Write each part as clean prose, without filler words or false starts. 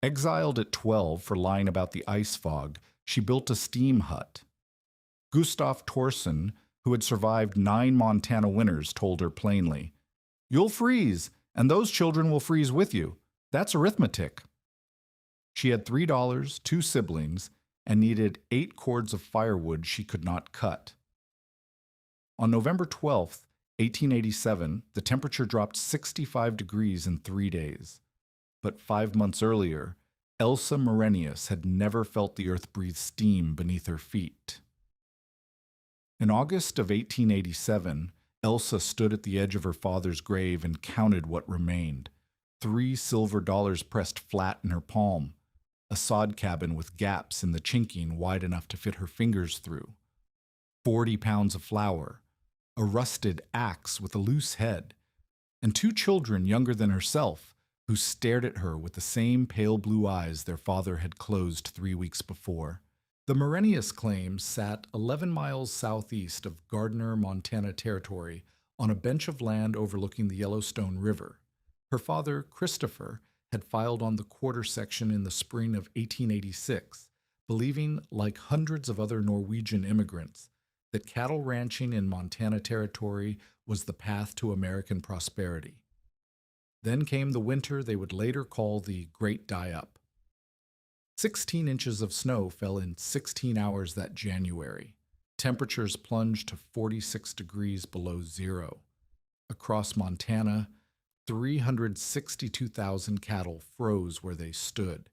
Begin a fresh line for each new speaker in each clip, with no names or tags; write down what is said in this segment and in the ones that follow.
Exiled at 12 for lying about the ice fog, she built a steam hut. Gustav Torson, who had survived 9 Montana winters, told her plainly, "You'll freeze, and those children will freeze with you. That's arithmetic." She had $3, 2 siblings, and needed 8 cords of firewood she could not cut. On November 12, 1887, the temperature dropped 65 degrees in 3 days. But 5 months earlier, Elsa Morenius had never felt the earth breathe steam beneath her feet. In August of 1887, Elsa stood at the edge of her father's grave and counted what remained. 3 silver dollars pressed flat in her palm, a sod cabin with gaps in the chinking wide enough to fit her fingers through, 40 pounds of flour, a rusted axe with a loose head, and 2 children younger than herself who stared at her with the same pale blue eyes their father had closed 3 weeks before. The Morenius claim sat 11 miles southeast of Gardner, Montana Territory on a bench of land overlooking the Yellowstone River. Her father, Christopher, had filed on the quarter section in the spring of 1886, believing, like hundreds of other Norwegian immigrants, that cattle ranching in Montana Territory was the path to American prosperity. Then came the winter they would later call the Great Die-Up. 16 inches of snow fell in 16 hours that January. Temperatures plunged to 46 degrees below zero. Across Montana, 362,000 cattle froze where they stood,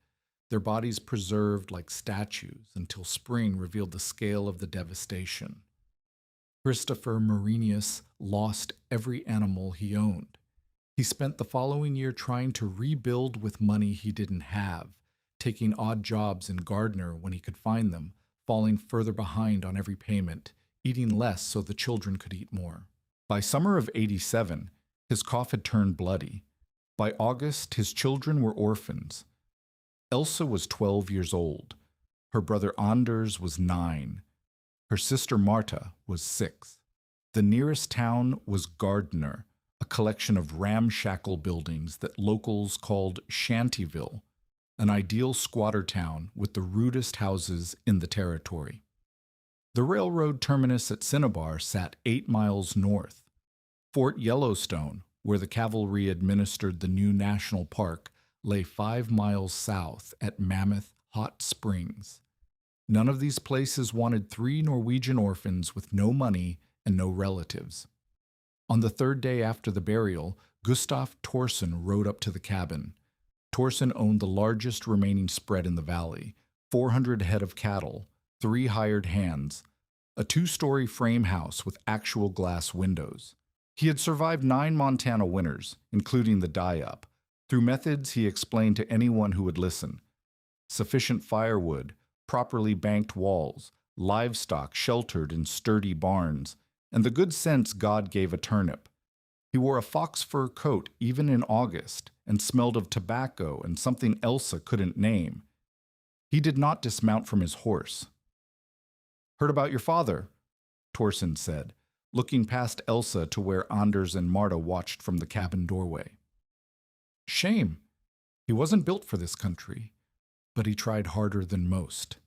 their bodies preserved like statues until spring revealed the scale of the devastation. Christopher Morenius lost every animal he owned. He spent the following year trying to rebuild with money he didn't have, taking odd jobs in Gardner when he could find them, falling further behind on every payment, eating less so the children could eat more. By summer of '87, his cough had turned bloody. By August, his children were orphans. Elsa was 12 years old. Her brother Anders was 9. Her sister Marta was 6. The nearest town was Gardner, a collection of ramshackle buildings that locals called Shantyville, an ideal squatter town with the rudest houses in the territory. The railroad terminus at Cinnabar sat 8 miles north. Fort Yellowstone, where the cavalry administered the new national park, lay 5 miles south at Mammoth Hot Springs. None of these places wanted 3 Norwegian orphans with no money and no relatives. On the 3rd day after the burial, Gustav Torson rode up to the cabin. Torson owned the largest remaining spread in the valley, 400 head of cattle, 3 hired hands, a 2-story frame house with actual glass windows. He had survived 9 Montana winters, including the die-up, through methods he explained to anyone who would listen. Sufficient firewood, properly banked walls, livestock sheltered in sturdy barns, and the good sense God gave a turnip. He wore a fox fur coat even in August and smelled of tobacco and something Elsa couldn't name. He did not dismount from his horse. "Heard about your father," Torson said, looking past Elsa to where Anders and Marta watched from the cabin doorway. "Shame. He wasn't built for this country, but he tried harder than most."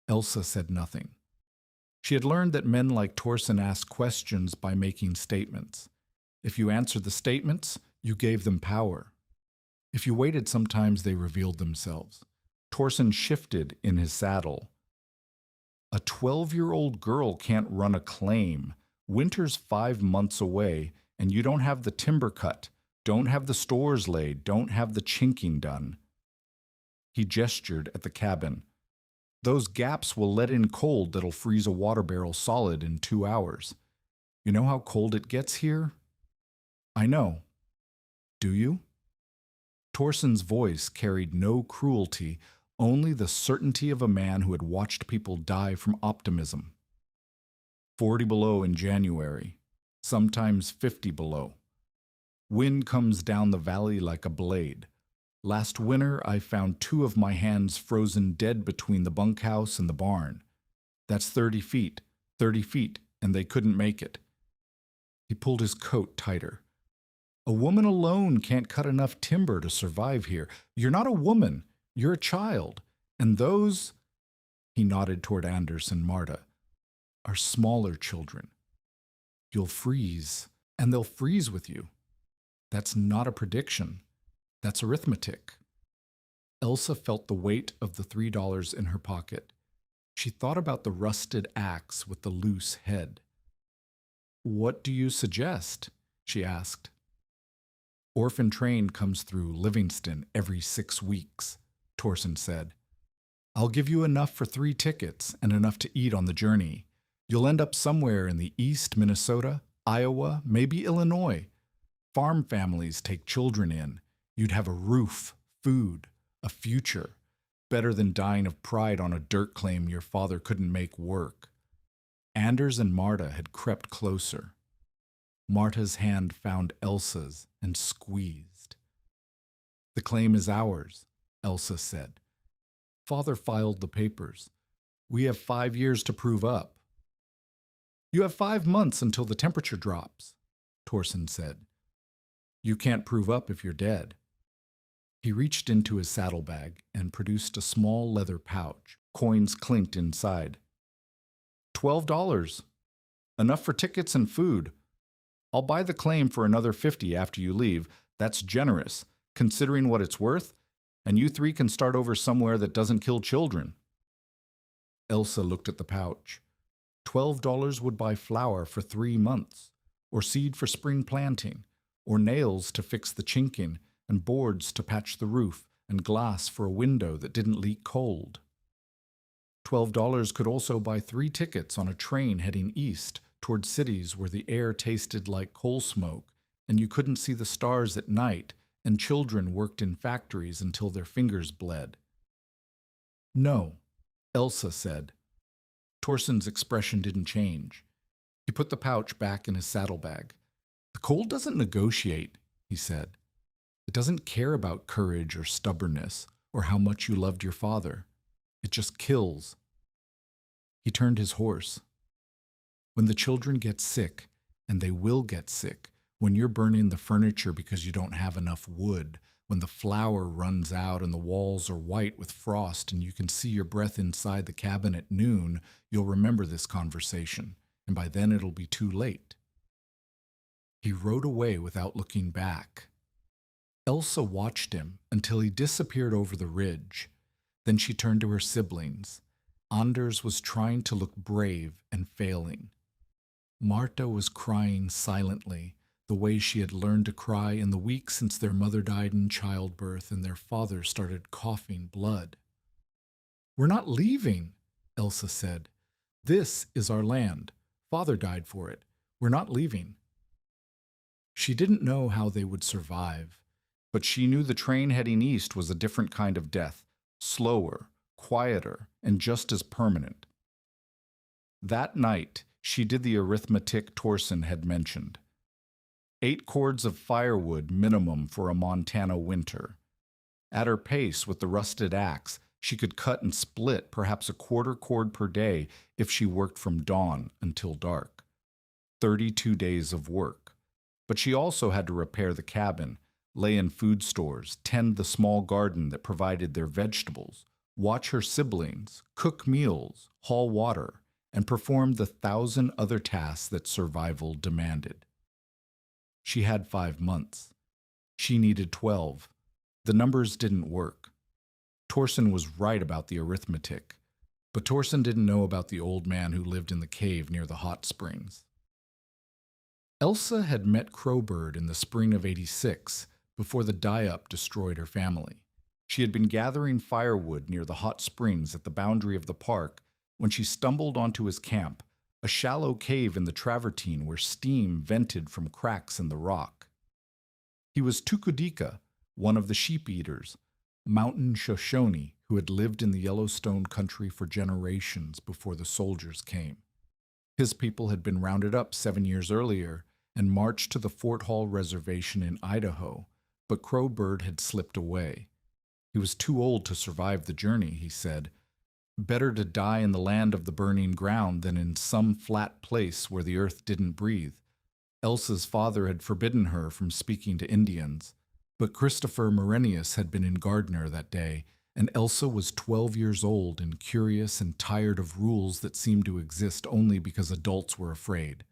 Elsa said nothing. She had learned that men like Torson asked questions by making statements. If you answered the statements, you gave them power. If you waited, sometimes they revealed themselves. Torson shifted in his saddle. "A 12-year-old girl can't run a claim. Winter's 5 months away, and you don't have the timber cut, don't have the stores laid, don't have the chinking done." He gestured at the cabin. "Those gaps will let in cold that'll freeze a water barrel solid in 2 hours. You know how cold it gets here?" "I know." "Do you?" Torson's voice carried no cruelty, only the certainty of a man who had watched people die from optimism. 40 below in January, sometimes 50 below. Wind comes down the valley like a blade. Last winter, I found 2 of my hands frozen dead between the bunkhouse and the barn. That's 30 feet, and they couldn't make it." He pulled his coat tighter. A woman alone can't cut enough timber to survive here. You're not a woman, you're a child. And those, he nodded toward Anders and Marta, are smaller children. You'll freeze, and they'll freeze with you. That's not a prediction. That's arithmetic. Elsa felt the weight of the $3 in her pocket. She thought about the rusted axe with the loose head. What do you suggest? She asked. Orphan train comes through Livingston every 6 weeks, Torson said. I'll give you enough for 3 tickets and enough to eat on the journey. You'll end up somewhere in the east, Minnesota, Iowa, maybe Illinois. Farm families take children in. You'd have a roof, food, a future. Better than dying of pride on a dirt claim your father couldn't make work. Anders and Marta had crept closer. Marta's hand found Elsa's and squeezed. The claim is ours, Elsa said. Father filed the papers. We have 5 years to prove up. You have 5 months until the temperature drops, Torson said. You can't prove up if you're dead. He reached into his saddlebag and produced a small leather pouch. Coins clinked inside. $12. Enough for tickets and food. I'll buy the claim for another $50 after you leave. That's generous, considering what it's worth, and you 3 can start over somewhere that doesn't kill children. Elsa looked at the pouch. $12 would buy flour for 3 months, or seed for spring planting, or nails to fix the chinking, and boards to patch the roof, and glass for a window that didn't leak cold. $12 could also buy 3 tickets on a train heading east toward cities where the air tasted like coal smoke, and you couldn't see the stars at night, and children worked in factories until their fingers bled. No, Elsa said. Torson's expression didn't change. He put the pouch back in his saddlebag. The cold doesn't negotiate, he said. It doesn't care about courage or stubbornness or how much you loved your father. It just kills. He turned his horse. When the children get sick, and they will get sick, when you're burning the furniture because you don't have enough wood, when the flour runs out and the walls are white with frost and you can see your breath inside the cabin at noon, you'll remember this conversation, and by then it'll be too late. He rode away without looking back. Elsa watched him until he disappeared over the ridge. Then she turned to her siblings. Anders was trying to look brave and failing. Marta was crying silently, the way she had learned to cry in the week since their mother died in childbirth and their father started coughing blood. We're not leaving, Elsa said. This is our land. Father died for it. We're not leaving. She didn't know how they would survive, but she knew the train heading east was a different kind of death, slower, quieter, and just as permanent. That night, she did the arithmetic Torson had mentioned. 8 cords of firewood minimum for a Montana winter. At her pace with the rusted axe, she could cut and split perhaps a quarter cord per day if she worked from dawn until dark. 32 days of work. But she also had to repair the cabin, lay in food stores, tend the small garden that provided their vegetables, watch her siblings, cook meals, haul water, and perform the 1,000 other tasks that survival demanded. She had 5 months. She needed 12. The numbers didn't work. Torson was right about the arithmetic, but Torson didn't know about the old man who lived in the cave near the hot springs. Elsa had met Crowbird in the spring of '86, before the die-up destroyed her family. She had been gathering firewood near the hot springs at the boundary of the park when she stumbled onto his camp, a shallow cave in the travertine where steam vented from cracks in the rock. He was Tukudika, one of the sheep-eaters, mountain Shoshone who had lived in the Yellowstone country for generations before the soldiers came. His people had been rounded up 7 years earlier and marched to the Fort Hall Reservation in Idaho, but Crowbird had slipped away. He was too old to survive the journey, he said. Better to die in the land of the burning ground than in some flat place where the earth didn't breathe. Elsa's father had forbidden her from speaking to Indians, but Christopher Morenius had been in Gardner that day, and Elsa was 12 years old and curious and tired of rules that seemed to exist only because adults were afraid.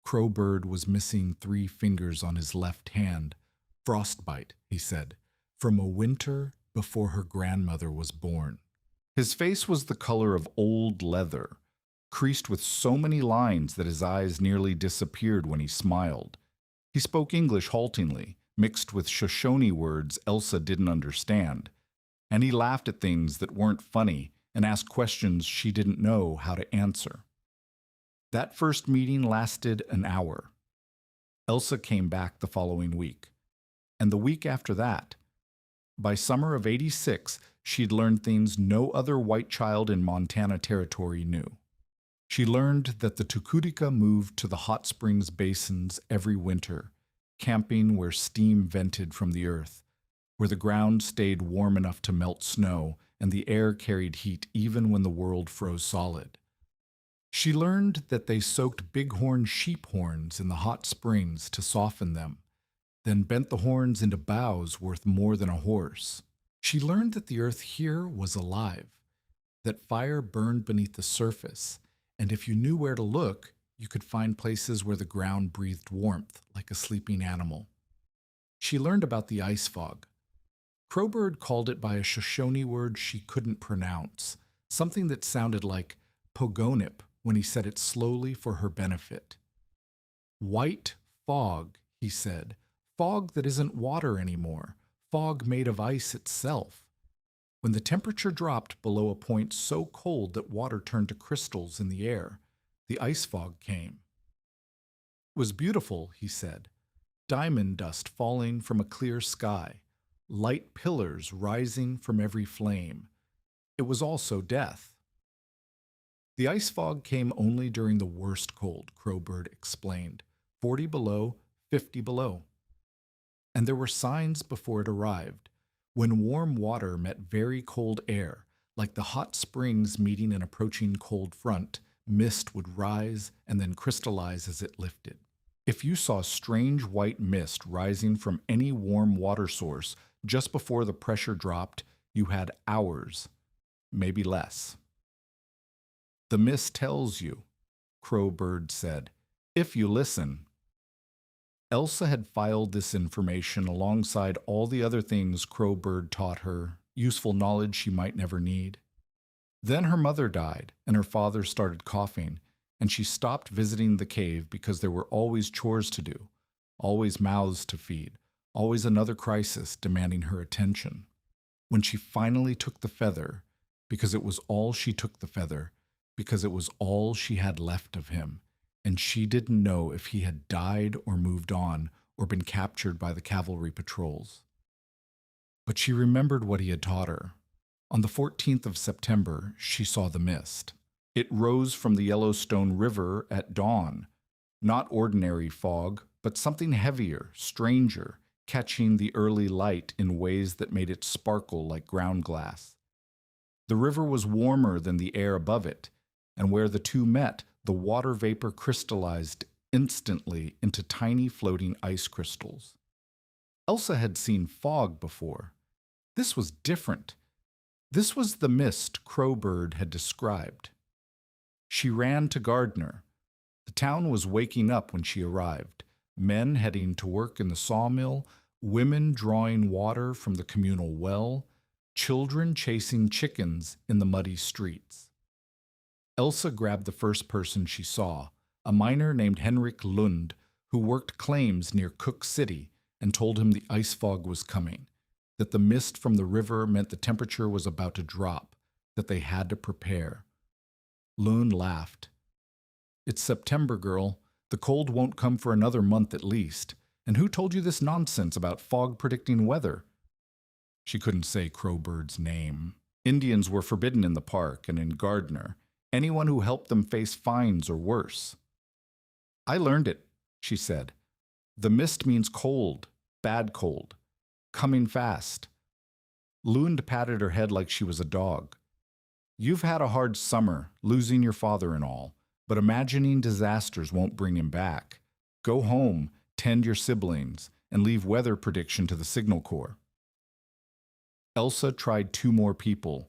Crowbird was missing 3 fingers on his left hand. Frostbite, he said, from a winter before her grandmother was born. His face was the color of old leather, creased with so many lines that his eyes nearly disappeared when he smiled. He spoke English haltingly, mixed with Shoshone words Elsa didn't understand, and he laughed at things that weren't funny and asked questions she didn't know how to answer. That first meeting lasted an hour. Elsa came back the following week, and the week after that. By summer of '86, she'd learned things no other white child in Montana Territory knew. She learned that the Tucutica moved to the hot springs basins every winter, camping where steam vented from the earth, where the ground stayed warm enough to melt snow and the air carried heat even when the world froze solid. She learned that they soaked bighorn sheep horns in the hot springs to soften them, then bent the horns into boughs worth more than a horse. She learned that the earth here was alive, that fire burned beneath the surface, and if you knew where to look, you could find places where the ground breathed warmth like a sleeping animal. She learned about the ice fog. Crowbird called it by a Shoshone word she couldn't pronounce, something that sounded like pogonip when he said it slowly for her benefit. White fog, he said, fog that isn't water anymore, fog made of ice itself. When the temperature dropped below a point so cold that water turned to crystals in the air, the ice fog came. It was beautiful, he said, diamond dust falling from a clear sky, light pillars rising from every flame. It was also death. The ice fog came only during the worst cold, Crowbird explained, 40 below, 50 below. And there were signs before it arrived. When warm water met very cold air, like the hot springs meeting an approaching cold front, mist would rise and then crystallize as it lifted. If you saw strange white mist rising from any warm water source just before the pressure dropped, you had hours, maybe less. The mist tells you, Crowbird said, if you listen. Elsa had filed this information alongside all the other things Crowbird taught her, useful knowledge she might never need. Then her mother died, and her father started coughing, and she stopped visiting the cave because there were always chores to do, always mouths to feed, always another crisis demanding her attention. When she finally took the feather, because it was all she took the feather, because it was all she had left of him, and she didn't know if he had died or moved on or been captured by the cavalry patrols. But she remembered what he had taught her. On the 14th of September, she saw the mist. It rose from the Yellowstone River at dawn, not ordinary fog, but something heavier, stranger, catching the early light in ways that made it sparkle like ground glass. The river was warmer than the air above it, and where the two met, the water vapor crystallized instantly into tiny floating ice crystals. Elsa had seen fog before. This was different. This was the mist Crowbird had described. She ran to Gardner. The town was waking up when she arrived, men heading to work in the sawmill, women drawing water from the communal well, children chasing chickens in the muddy streets. Elsa grabbed the first person she saw, a miner named Henrik Lund, who worked claims near Cook City, and told him the ice fog was coming, that the mist from the river meant the temperature was about to drop, that they had to prepare. Lund laughed. It's September, girl. The cold won't come for another month at least. And who told you this nonsense about fog predicting weather? She couldn't say Crowbird's name. Indians were forbidden in the park and in Gardner. Anyone who helped them face fines or worse. I learned it, she said. The mist means cold, bad cold, coming fast. Lund patted her head like she was a dog. You've had a hard summer, losing your father and all, but imagining disasters won't bring him back. Go home, tend your siblings, and leave weather prediction to the Signal Corps. Elsa tried 2 more people,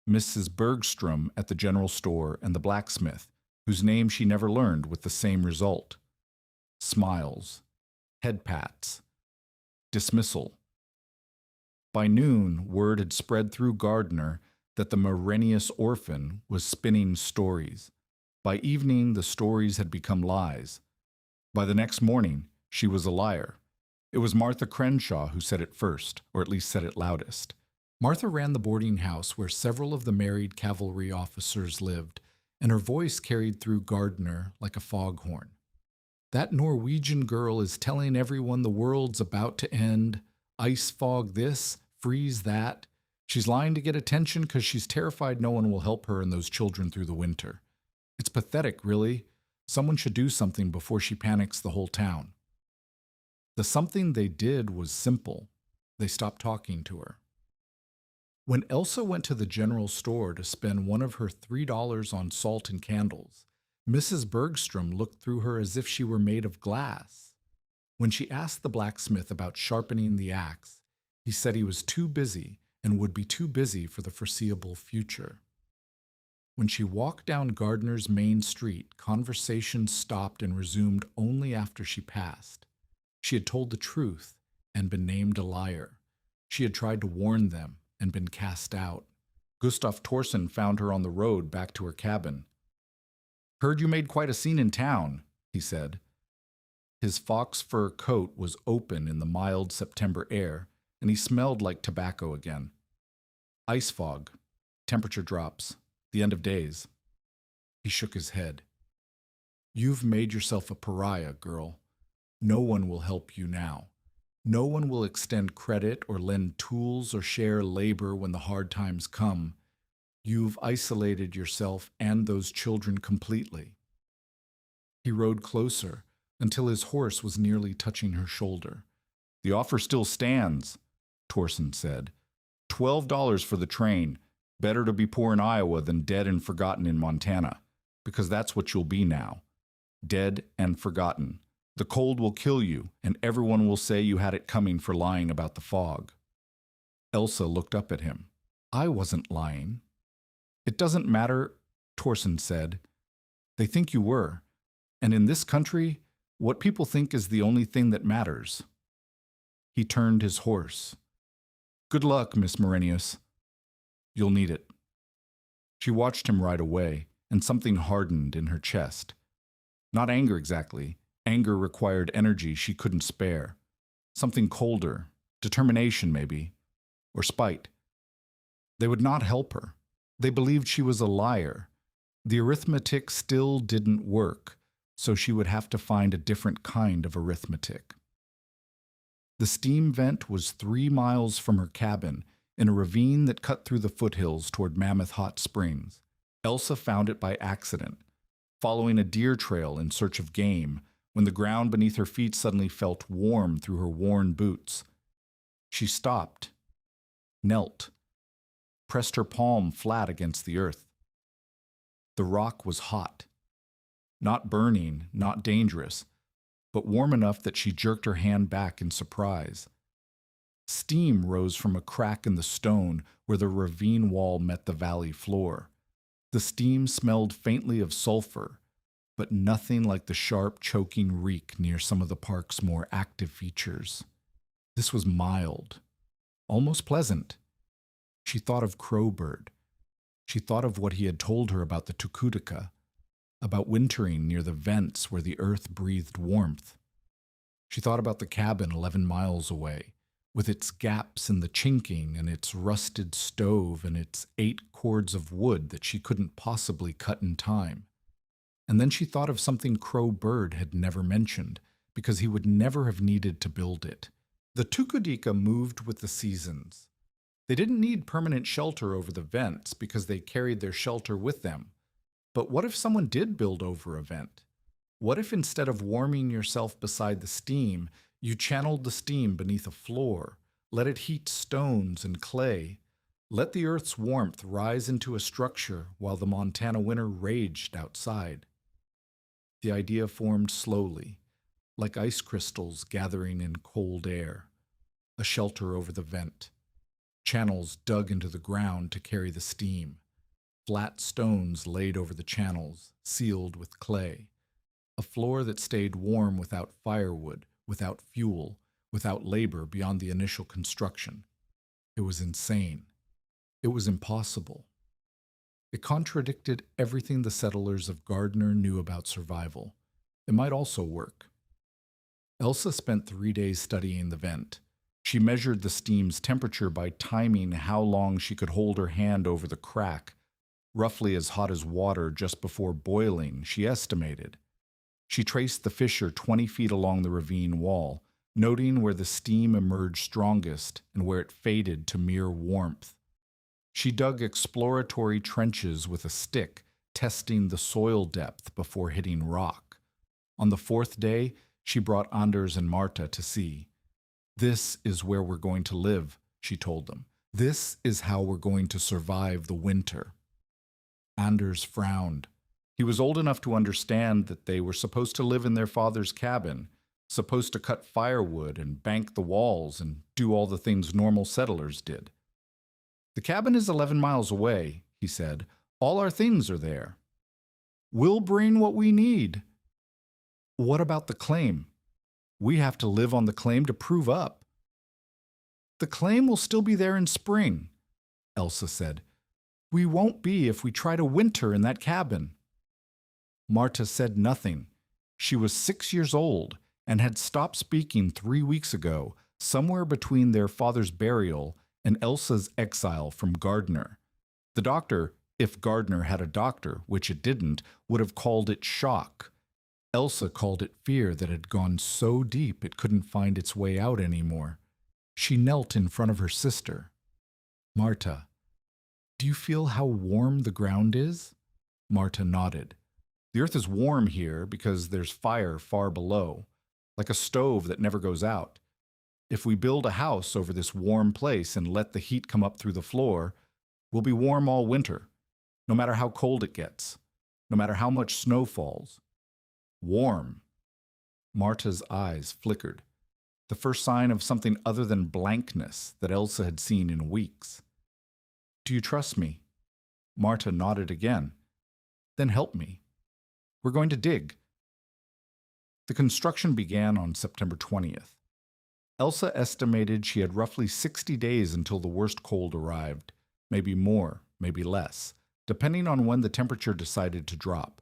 Mrs. Bergstrom at the general store and the blacksmith, whose name she never learned, with the same result. Smiles, head pats, dismissal. By noon, word had spread through Gardner that the Marenius orphan was spinning stories. By evening, the stories had become lies. By the next morning, she was a liar. It was Martha Crenshaw who said it first, or at least said it loudest. Martha ran the boarding house where several of the married cavalry officers lived, and her voice carried through Gardner like a foghorn. That Norwegian girl is telling everyone the world's about to end, ice fog this, freeze that. She's lying to get attention because she's terrified no one will help her and those children through the winter. It's pathetic, really. Someone should do something before she panics the whole town. The something they did was simple. They stopped talking to her. When Elsa went to the general store to spend one of her $3 on salt and candles, Mrs. Bergstrom looked through her as if she were made of glass. When she asked the blacksmith about sharpening the axe, he said he was too busy and would be too busy for the foreseeable future. When she walked down Gardner's main street, conversation stopped and resumed only after she passed. She had told the truth and been named a liar. She had tried to warn them and been cast out. Gustav Torson found her on the road back to her cabin. "Heard you made quite a scene in town," he said. His fox fur coat was open in the mild September air, and he smelled like tobacco again. Ice fog, temperature drops, the end of days. He shook his head. "You've made yourself a pariah, girl. No one will help you now. No one will extend credit or lend tools or share labor when the hard times come. You've isolated yourself and those children completely." He rode closer until his horse was nearly touching her shoulder. "The offer still stands," Torson said. $12 for the train. Better to be poor in Iowa than dead and forgotten in Montana, because that's what you'll be now. Dead and forgotten. The cold will kill you, and everyone will say you had it coming for lying about the fog. Elsa looked up at him. "I wasn't lying." "It doesn't matter," Torson said. "They think you were. And in this country, what people think is the only thing that matters." He turned his horse. "Good luck, Miss Marenius. You'll need it." She watched him ride away, and something hardened in her chest. Not anger exactly. Anger required energy she couldn't spare. Something colder, determination maybe, or spite. They would not help her. They believed she was a liar. The arithmetic still didn't work, so she would have to find a different kind of arithmetic. The steam vent was 3 miles from her cabin, in a ravine that cut through the foothills toward Mammoth Hot Springs. Elsa found it by accident, following a deer trail in search of game, when the ground beneath her feet suddenly felt warm through her worn boots. She stopped, knelt, pressed her palm flat against the earth. The rock was hot. Not burning, not dangerous, but warm enough that she jerked her hand back in surprise. Steam rose from a crack in the stone where the ravine wall met the valley floor. The steam smelled faintly of sulfur, but nothing like the sharp, choking reek near some of the park's more active features. This was mild, almost pleasant. She thought of Crowbird. She thought of what he had told her about the Tukutika, about wintering near the vents where the earth breathed warmth. She thought about the cabin 11 miles away, with its gaps in the chinking and its rusted stove and its 8 cords of wood that she couldn't possibly cut in time. And then she thought of something Crowbird had never mentioned, because he would never have needed to build it. The Tukudika moved with the seasons. They didn't need permanent shelter over the vents because they carried their shelter with them. But what if someone did build over a vent? What if instead of warming yourself beside the steam, you channeled the steam beneath a floor, let it heat stones and clay, let the earth's warmth rise into a structure while the Montana winter raged outside? The idea formed slowly, like ice crystals gathering in cold air, a shelter over the vent, channels dug into the ground to carry the steam, flat stones laid over the channels, sealed with clay, a floor that stayed warm without firewood, without fuel, without labor beyond the initial construction. It was insane. It was impossible. It contradicted everything the settlers of Gardner knew about survival. It might also work. Elsa spent 3 days studying the vent. She measured the steam's temperature by timing how long she could hold her hand over the crack, roughly as hot as water just before boiling, she estimated. She traced the fissure 20 feet along the ravine wall, noting where the steam emerged strongest and where it faded to mere warmth. She dug exploratory trenches with a stick, testing the soil depth before hitting rock. On the 4th day, she brought Anders and Marta to see. "This is where we're going to live," she told them. "This is how we're going to survive the winter." Anders frowned. He was old enough to understand that they were supposed to live in their father's cabin, supposed to cut firewood and bank the walls and do all the things normal settlers did. "The cabin is 11 miles away," he said. "All our things are there. We'll bring what we need." "What about the claim? We have to live on the claim to prove up." "The claim will still be there in spring," Elsa said. "We won't be if we try to winter in that cabin." Marta said nothing. She was 6 years old and had stopped speaking 3 weeks ago, somewhere between their father's burial and Elsa's exile from Gardner. The doctor, if Gardner had a doctor, which it didn't, would have called it shock. Elsa called it fear that had gone so deep it couldn't find its way out anymore. She knelt in front of her sister. "Marta, do you feel how warm the ground is?" Marta nodded. "The earth is warm here because there's fire far below, like a stove that never goes out. If we build a house over this warm place and let the heat come up through the floor, we'll be warm all winter, no matter how cold it gets, no matter how much snow falls. Warm." Marta's eyes flickered, the first sign of something other than blankness that Elsa had seen in weeks. "Do you trust me?" Marta nodded again. "Then help me. We're going to dig." The construction began on September 20th. Elsa estimated she had roughly 60 days until the worst cold arrived, maybe more, maybe less, depending on when the temperature decided to drop.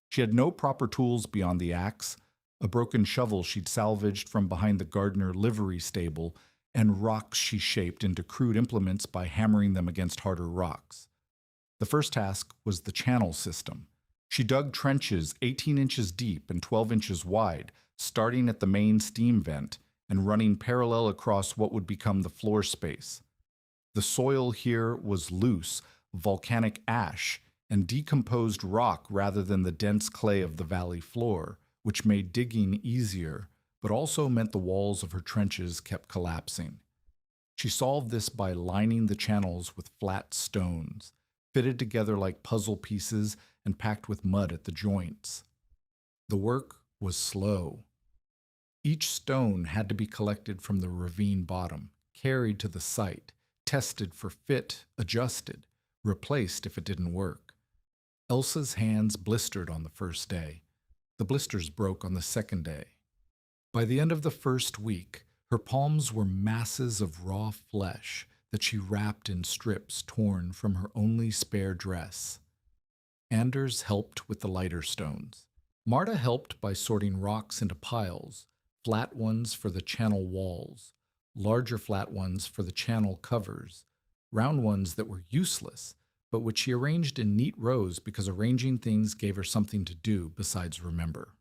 She had no proper tools beyond the axe, a broken shovel she'd salvaged from behind the Gardner livery stable, and rocks she shaped into crude implements by hammering them against harder rocks. The first task was the channel system. She dug trenches 18 inches deep and 12 inches wide, starting at the main steam vent and running parallel across what would become the floor space. The soil here was loose, volcanic ash, and decomposed rock rather than the dense clay of the valley floor, which made digging easier, but also meant the walls of her trenches kept collapsing. She solved this by lining the channels with flat stones, fitted together like puzzle pieces and packed with mud at the joints. The work was slow. Each stone had to be collected from the ravine bottom, carried to the site, tested for fit, adjusted, replaced if it didn't work. Elsa's hands blistered on the first day. The blisters broke on the second day. By the end of the first week, her palms were masses of raw flesh that she wrapped in strips torn from her only spare dress. Anders helped with the lighter stones. Marta helped by sorting rocks into piles, flat ones for the channel walls, larger flat ones for the channel covers, round ones that were useless, but which she arranged in neat rows because arranging things gave her something to do besides remember.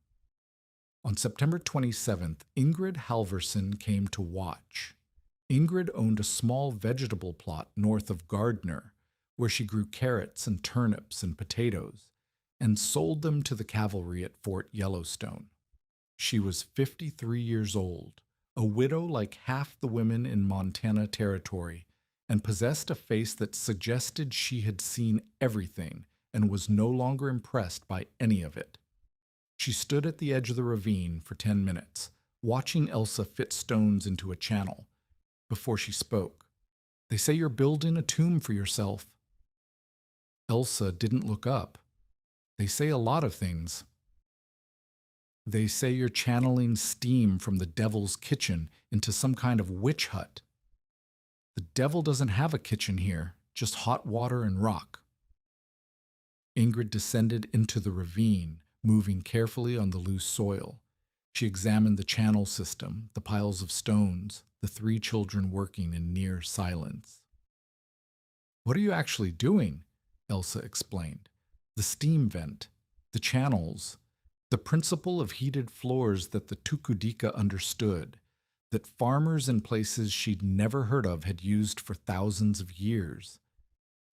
On September 27th, Ingrid Halverson came to watch. Ingrid owned a small vegetable plot north of Gardner, where she grew carrots and turnips and potatoes, and sold them to the cavalry at Fort Yellowstone. She was 53 years old, a widow like half the women in Montana Territory, and possessed a face that suggested she had seen everything and was no longer impressed by any of it. She stood at the edge of the ravine for 10 minutes, watching Elsa fit stones into a channel, before she spoke. They say you're building a tomb for yourself. Elsa didn't look up. They say a lot of things. They say you're channeling steam from the devil's kitchen into some kind of witch hut. The devil doesn't have a kitchen here, just hot water and rock. Ingrid descended into the ravine, moving carefully on the loose soil. She examined the channel system, the piles of stones, the 3 children working in near silence. "What are you actually doing?" Elsa explained. "The steam vent, the channels, the principle of heated floors that the Tukudika understood, that farmers in places she'd never heard of had used for thousands of years.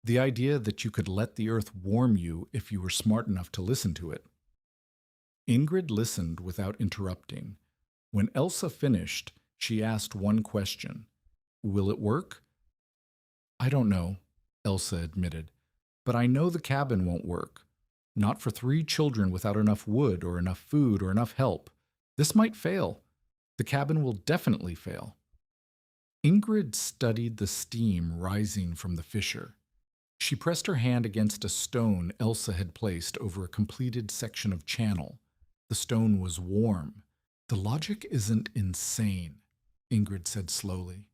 The idea that you could let the earth warm you if you were smart enough to listen to it." Ingrid listened without interrupting. When Elsa finished, she asked one question. "Will it work?" "I don't know," Elsa admitted, "but I know the cabin won't work. Not for 3 children without enough wood or enough food or enough help. This might fail. The cabin will definitely fail." Ingrid studied the steam rising from the fissure. She pressed her hand against a stone Elsa had placed over a completed section of channel. The stone was warm. "The logic isn't insane," Ingrid said slowly.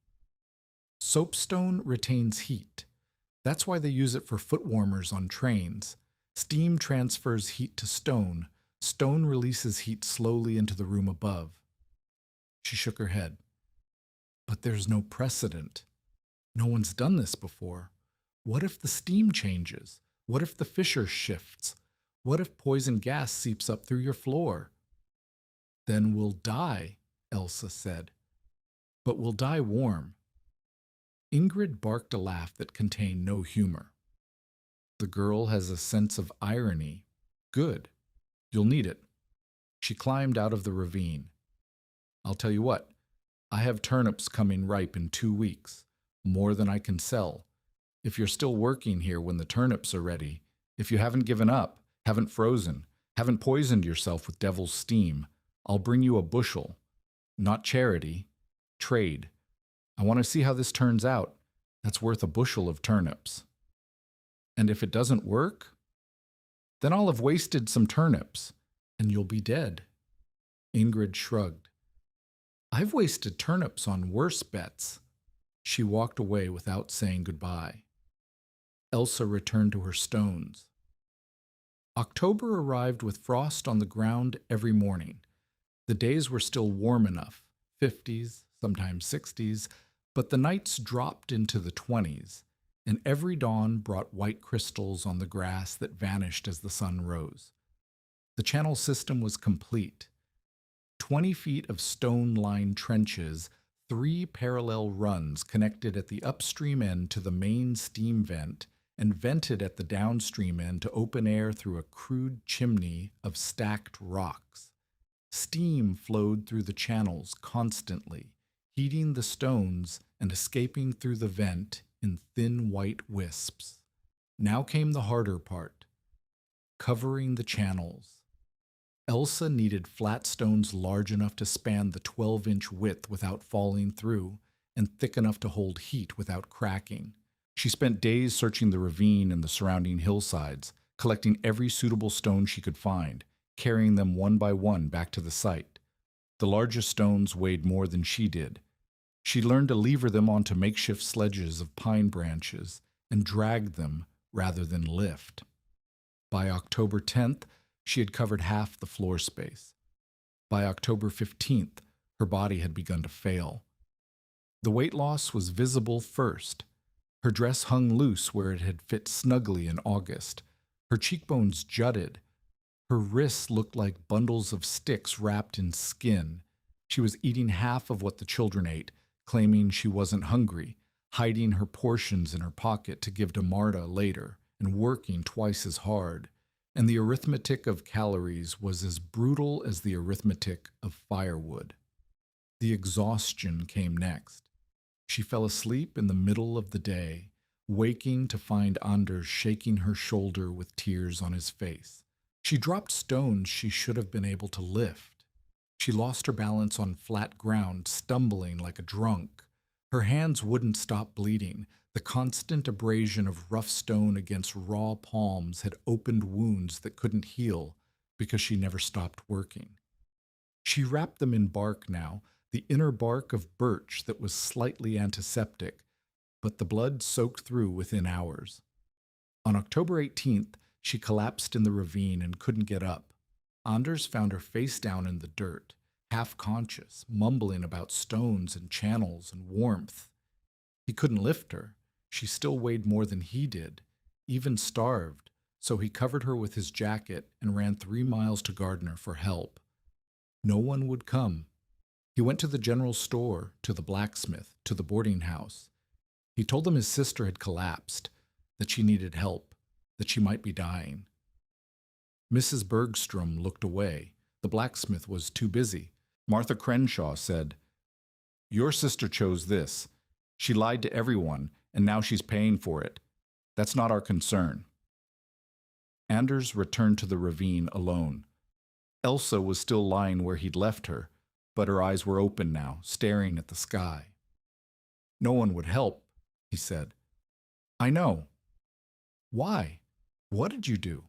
"Soapstone retains heat. That's why they use it for foot warmers on trains. Steam transfers heat to stone. Stone releases heat slowly into the room above." She shook her head. "But there's no precedent. No one's done this before. What if the steam changes? What if the fissure shifts? What if poison gas seeps up through your floor?" "Then we'll die," Elsa said. "But we'll die warm." Ingrid barked a laugh that contained no humor. "The girl has a sense of irony. Good. You'll need it." She climbed out of the ravine. "I'll tell you what, I have turnips coming ripe in 2 weeks, more than I can sell. If you're still working here when the turnips are ready, if you haven't given up, haven't frozen, haven't poisoned yourself with devil's steam, I'll bring you a bushel. Not charity, trade. I want to see how this turns out. That's worth a bushel of turnips. And if it doesn't work, then I'll have wasted some turnips, and you'll be dead." Ingrid shrugged. "I've wasted turnips on worse bets." She walked away without saying goodbye. Elsa returned to her stones. October arrived with frost on the ground every morning. The days were still warm enough, 50s, sometimes 60s, but the nights dropped into the 20s, and every dawn brought white crystals on the grass that vanished as the sun rose. The channel system was complete. 20 feet of stone-lined trenches, 3 parallel runs connected at the upstream end to the main steam vent, and vented at the downstream end to open air through a crude chimney of stacked rocks. Steam flowed through the channels constantly, heating the stones and escaping through the vent in thin white wisps. Now came the harder part, covering the channels. Elsa needed flat stones large enough to span the 12-inch width without falling through, and thick enough to hold heat without cracking. She spent days searching the ravine and the surrounding hillsides, collecting every suitable stone she could find, carrying them one by one back to the site. The largest stones weighed more than she did. She learned to lever them onto makeshift sledges of pine branches and dragged them rather than lift. By October 10th, she had covered half the floor space. By October 15th, her body had begun to fail. The weight loss was visible first. Her dress hung loose where it had fit snugly in August. Her cheekbones jutted. Her wrists looked like bundles of sticks wrapped in skin. She was eating half of what the children ate, claiming she wasn't hungry, hiding her portions in her pocket to give to Marta later, and working twice as hard. And the arithmetic of calories was as brutal as the arithmetic of firewood. The exhaustion came next. She fell asleep in the middle of the day, waking to find Anders shaking her shoulder with tears on his face. She dropped stones she should have been able to lift. She lost her balance on flat ground, stumbling like a drunk. Her hands wouldn't stop bleeding. The constant abrasion of rough stone against raw palms had opened wounds that couldn't heal because she never stopped working. She wrapped them in bark now, the inner bark of birch that was slightly antiseptic, but the blood soaked through within hours. On October 18th, she collapsed in the ravine and couldn't get up. Anders found her face down in the dirt, half conscious, mumbling about stones and channels and warmth. He couldn't lift her. She still weighed more than he did, even starved, so he covered her with his jacket and ran 3 miles to Gardner for help. No one would come. He went to the general store, to the blacksmith, to the boarding house. He told them his sister had collapsed, that she needed help, that she might be dying. Mrs. Bergstrom looked away. The blacksmith was too busy. Martha Crenshaw said, "Your sister chose this. She lied to everyone, and now she's paying for it. That's not our concern." Anders returned to the ravine alone. Elsa was still lying where he'd left her, but her eyes were open now, staring at the sky. "No one would help," he said. "I know." "Why? What did you do?"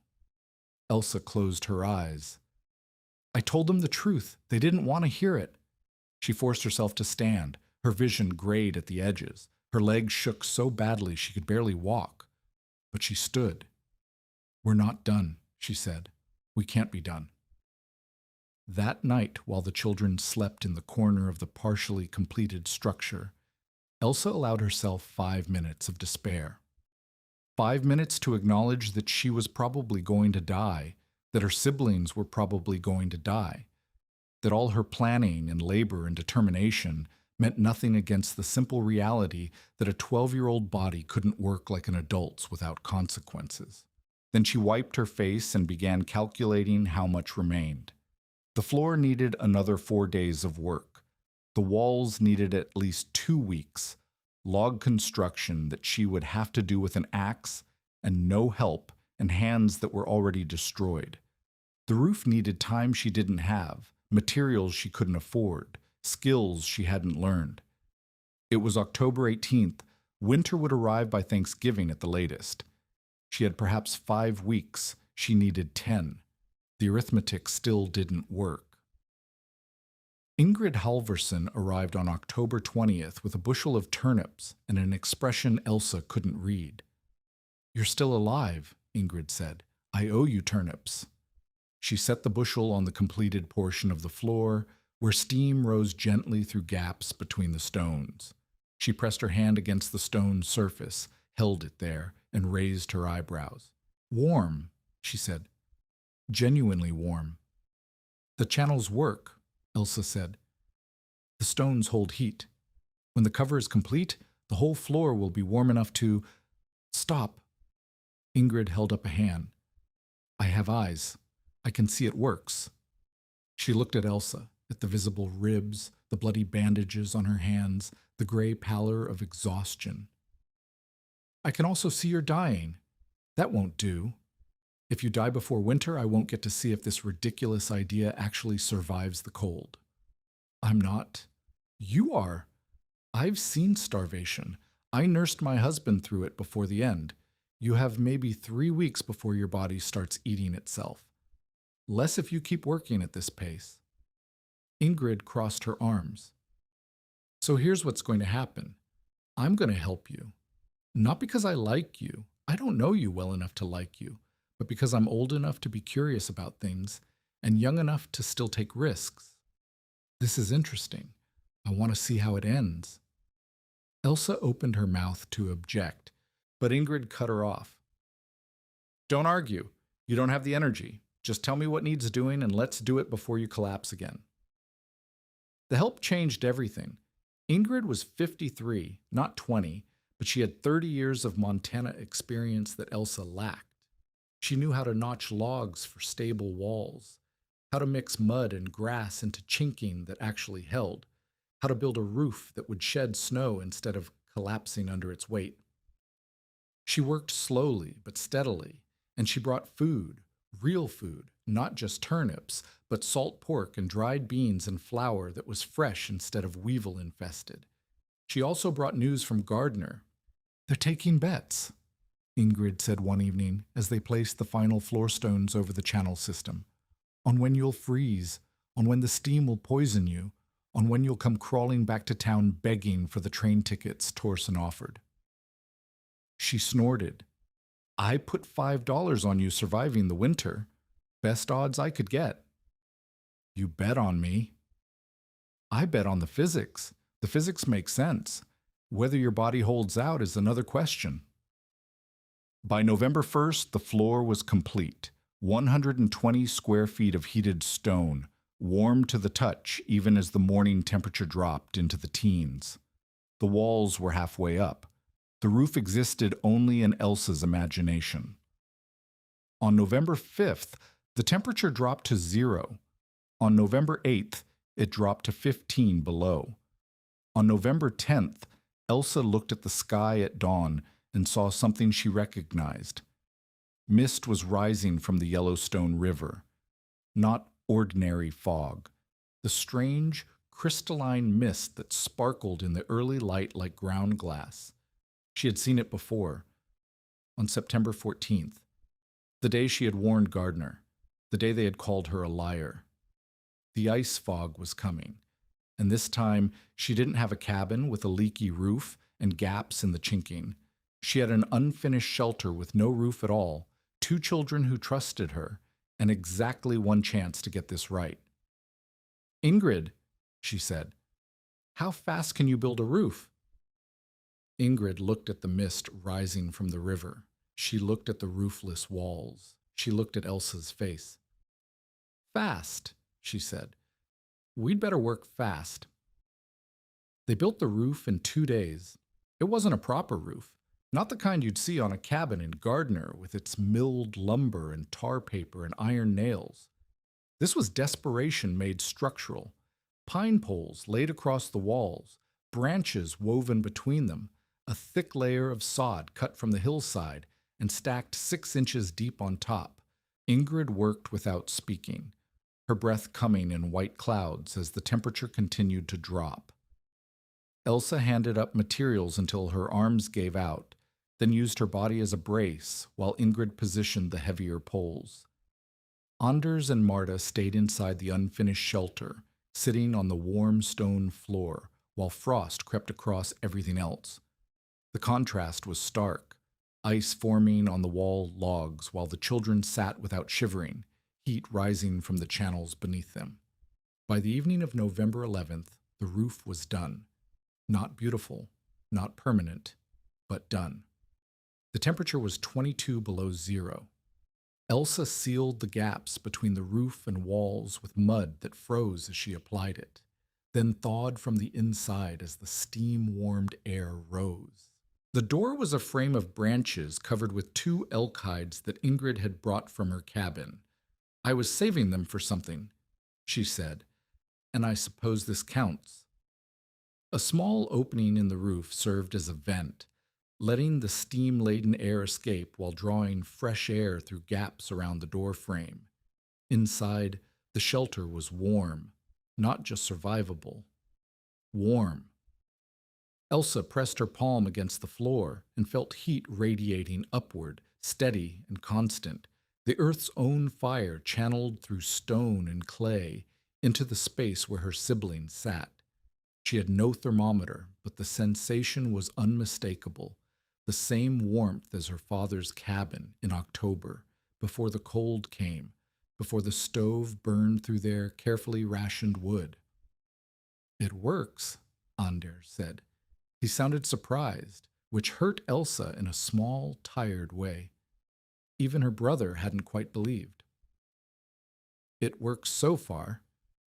Elsa closed her eyes. "I told them the truth. They didn't want to hear it." She forced herself to stand. Her vision grayed at the edges. Her legs shook so badly she could barely walk. But she stood. "We're not done," she said. "We can't be done." That night, while the children slept in the corner of the partially completed structure, Elsa allowed herself 5 minutes of despair. 5 minutes to acknowledge that she was probably going to die, that her siblings were probably going to die, that all her planning and labor and determination meant nothing against the simple reality that a 12-year-old body couldn't work like an adult's without consequences. Then she wiped her face and began calculating how much remained. The floor needed another 4 days of work. The walls needed at least 2 weeks. Log construction that she would have to do with an axe and no help and hands that were already destroyed. The roof needed time she didn't have, materials she couldn't afford, skills she hadn't learned. It was October 18th. Winter would arrive by Thanksgiving at the latest. She had perhaps 5 weeks. She needed 10. The arithmetic still didn't work. Ingrid Halvorsen arrived on October 20th with a bushel of turnips and an expression Elsa couldn't read. "You're still alive," Ingrid said. "I owe you turnips." She set the bushel on the completed portion of the floor, where steam rose gently through gaps between the stones. She pressed her hand against the stone surface, held it there, and raised her eyebrows. "Warm," she said. "Genuinely warm." "The channels work," Elsa said. "The stones hold heat. When the cover is complete, the whole floor will be warm enough to—" "Stop." Ingrid held up a hand. "I have eyes. I can see it works." She looked at Elsa, at the visible ribs, the bloody bandages on her hands, the gray pallor of exhaustion. "I can also see you're dying. That won't do. If you die before winter, I won't get to see if this ridiculous idea actually survives the cold." "I'm not." "You are. I've seen starvation. I nursed my husband through it before the end. You have maybe 3 weeks before your body starts eating itself. Less if you keep working at this pace." Ingrid crossed her arms. "So here's what's going to happen. I'm going to help you. Not because I like you. I don't know you well enough to like you. But because I'm old enough to be curious about things and young enough to still take risks. This is interesting. I want to see how it ends." Elsa opened her mouth to object, but Ingrid cut her off. "Don't argue. You don't have the energy. Just tell me what needs doing and let's do it before you collapse again." The help changed everything. Ingrid was 53, not 20, but she had 30 years of Montana experience that Elsa lacked. She knew how to notch logs for stable walls, how to mix mud and grass into chinking that actually held, how to build a roof that would shed snow instead of collapsing under its weight. She worked slowly but steadily, and she brought food, Real food, not just turnips, but salt pork and dried beans and flour that was fresh instead of weevil infested. She also brought news from Gardner. "They're taking bets," Ingrid said one evening as they placed the final floor stones over the channel system. "On when you'll freeze, on when the steam will poison you, on when you'll come crawling back to town begging for the train tickets Torson offered." She snorted. "I put $5 on you surviving the winter. Best odds I could get." "You bet on me." "I bet on the physics. The physics make sense. Whether your body holds out is another question." By November 1st, the floor was complete. 120 square feet of heated stone, warm to the touch even as the morning temperature dropped into the teens. The walls were halfway up. The roof existed only in Elsa's imagination. On November 5th, the temperature dropped to 0. On November 8th, it dropped to 15 below. On November 10th, Elsa looked at the sky at dawn and saw something she recognized. Mist was rising from the Yellowstone River. Not ordinary fog. The strange, crystalline mist that sparkled in the early light like ground glass. She had seen it before, on September 14th, the day she had warned Gardner, the day they had called her a liar. The ice fog was coming, and this time she didn't have a cabin with a leaky roof and gaps in the chinking. She had an unfinished shelter with no roof at all, 2 children who trusted her, and exactly one chance to get this right. "Ingrid," she said, "how fast can you build a roof?" Ingrid looked at the mist rising from the river. She looked at the roofless walls. She looked at Elsa's face. "Fast," she said. "We'd better work fast." They built the roof in 2 days. It wasn't a proper roof, not the kind you'd see on a cabin in Gardner with its milled lumber and tar paper and iron nails. This was desperation made structural. Pine poles laid across the walls, branches woven between them, a thick layer of sod cut from the hillside and stacked 6 inches deep on top. Ingrid worked without speaking, her breath coming in white clouds as the temperature continued to drop. Elsa handed up materials until her arms gave out, then used her body as a brace while Ingrid positioned the heavier poles. Anders and Marta stayed inside the unfinished shelter, sitting on the warm stone floor, while frost crept across everything else. The contrast was stark, ice forming on the wall logs while the children sat without shivering, heat rising from the channels beneath them. By the evening of November 11th, the roof was done. Not beautiful, not permanent, but done. The temperature was 22 below 0. Elsa sealed the gaps between the roof and walls with mud that froze as she applied it, then thawed from the inside as the steam-warmed air rose. The door was a frame of branches covered with 2 elk hides that Ingrid had brought from her cabin. "I was saving them for something," she said, "and I suppose this counts." A small opening in the roof served as a vent, letting the steam-laden air escape while drawing fresh air through gaps around the door frame. Inside, the shelter was warm, not just survivable. Warm. Elsa pressed her palm against the floor and felt heat radiating upward, steady and constant, the earth's own fire channeled through stone and clay into the space where her siblings sat. She had no thermometer, but the sensation was unmistakable, the same warmth as her father's cabin in October, before the cold came, before the stove burned through their carefully rationed wood. "It works," Anders said. He sounded surprised, which hurt Elsa in a small, tired way. Even her brother hadn't quite believed. "It works so far,"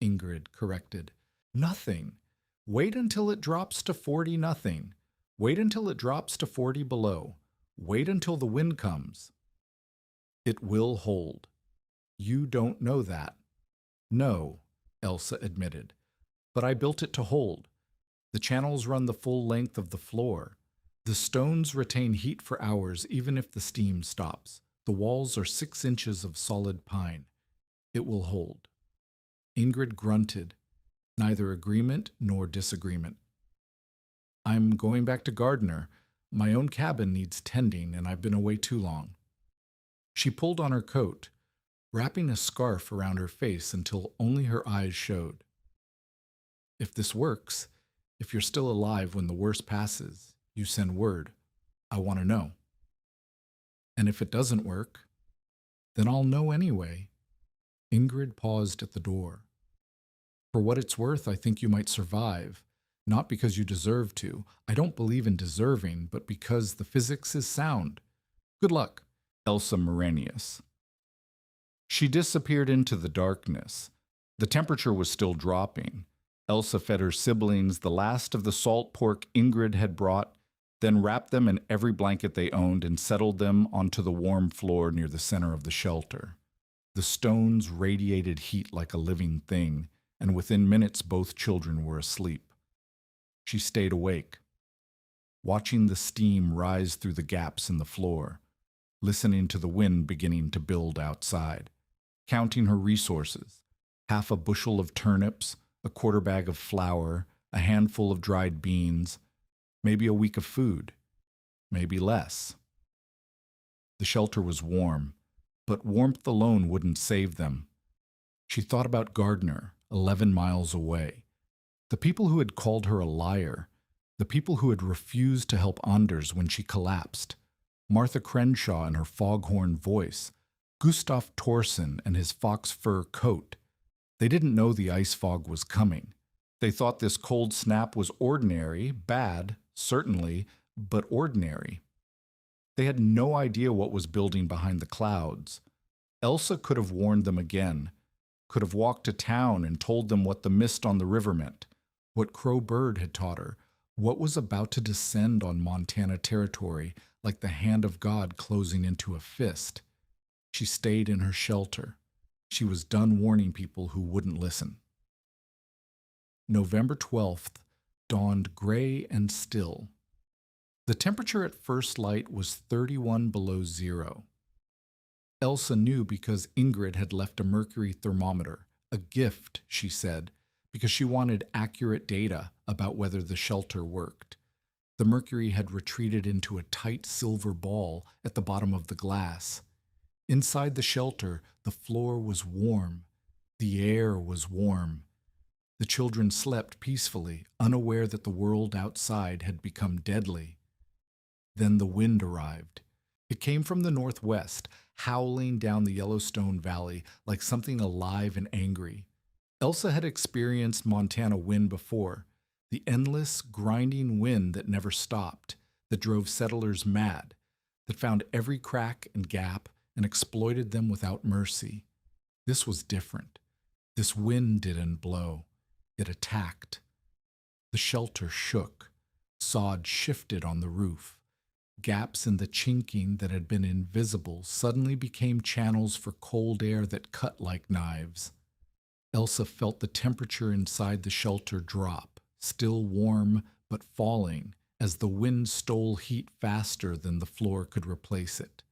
Ingrid corrected. "Nothing. Wait until it drops to 40 nothing. Wait until it drops to 40 below. Wait until the wind comes." "It will hold." "You don't know that." "No," Elsa admitted. "But I built it to hold. The channels run the full length of the floor. The stones retain heat for hours even if the steam stops. The walls are 6 inches of solid pine. It will hold. Ingrid grunted, neither agreement nor disagreement. I'm going back to Gardner. My own cabin needs tending, and I've been away too long. She pulled on her coat, wrapping a scarf around her face until only her eyes showed. If this works, if you're still alive when the worst passes, you send word. I want to know. And if it doesn't work, then I'll know anyway. Ingrid paused at the door. For what it's worth, I think you might survive. Not because you deserve to. I don't believe in deserving, but because the physics is sound. Good luck, Elsa Morenius. She disappeared into the darkness. The temperature was still dropping. Elsa fed her siblings the last of the salt pork Ingrid had brought, then wrapped them in every blanket they owned and settled them onto the warm floor near the center of the shelter. The stones radiated heat like a living thing, and within minutes both children were asleep. She stayed awake, watching the steam rise through the gaps in the floor, listening to the wind beginning to build outside, counting her resources, half a bushel of turnips, a quarter bag of flour, a handful of dried beans, maybe a week of food, maybe less. The shelter was warm, but warmth alone wouldn't save them. She thought about Gardner, 11 miles away. The people who had called her a liar, the people who had refused to help Anders when she collapsed, Martha Crenshaw and her foghorn voice, Gustav Torson and his fox fur coat. They didn't know the ice fog was coming. They thought this cold snap was ordinary, bad, certainly, but ordinary. They had no idea what was building behind the clouds. Elsa could have warned them again, could have walked to town and told them what the mist on the river meant, what Crow Bird had taught her, what was about to descend on Montana territory like the hand of God closing into a fist. She stayed in her shelter. She was done warning people who wouldn't listen. November 12th dawned gray and still. The temperature at first light was 31 below zero. Elsa knew because Ingrid had left a mercury thermometer, a gift, she said, because she wanted accurate data about whether the shelter worked. The mercury had retreated into a tight silver ball at the bottom of the glass. Inside the shelter, the floor was warm. The air was warm. The children slept peacefully, unaware that the world outside had become deadly. Then the wind arrived. It came from the northwest, howling down the Yellowstone Valley like something alive and angry. Elsa had experienced Montana wind before, the endless, grinding wind that never stopped, that drove settlers mad, that found every crack and gap and exploited them without mercy. This was different. This wind didn't blow. It attacked. The shelter shook. Sod shifted on the roof. Gaps in the chinking that had been invisible suddenly became channels for cold air that cut like knives. Elsa felt the temperature inside the shelter drop, still warm but falling, as the wind stole heat faster than the floor could replace it.